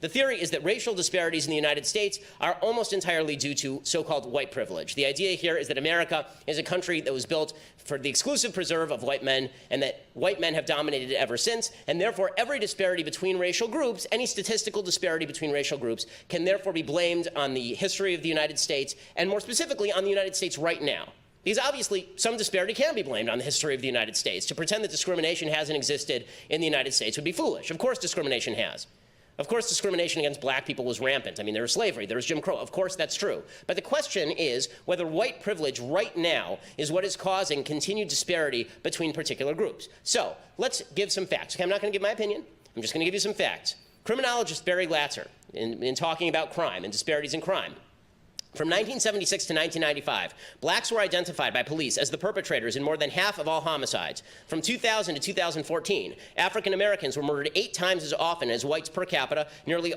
The theory is that racial disparities in the United States are almost entirely due to so-called white privilege. The idea here is that America is a country that was built for the exclusive preserve of white men, and that white men have dominated it ever since, and therefore every disparity between racial groups, any statistical disparity between racial groups, can therefore be blamed on the history of the United States, and more specifically on the United States right now. Because obviously, some disparity can be blamed on the history of the United States. To pretend that discrimination hasn't existed in the United States would be foolish. Of course discrimination has. Of course, discrimination against black people was rampant. I mean, there was slavery, there was Jim Crow. Of course, that's true. But the question is whether white privilege right now is what is causing continued disparity between particular groups. So let's give some facts. Okay, I'm not going to give my opinion. I'm just going to give you some facts. Criminologist Barry Latzer, in talking about crime and disparities in crime, from 1976 to 1995, blacks were identified by police as the perpetrators in more than half of all homicides. From 2000 to 2014, African Americans were murdered 8 times as often as whites per capita. Nearly